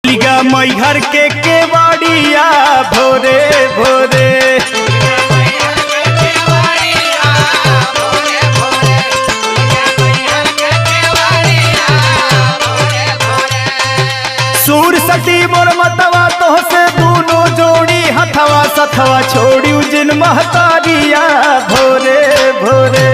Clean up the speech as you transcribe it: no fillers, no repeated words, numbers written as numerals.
मैहर के केवाड़िया भोरे भोरे सूर सटी मोर मतवा तो से दोनों जोड़ी हथवा सथवा छोड़ी जिन महतारिया भोरे भोरे।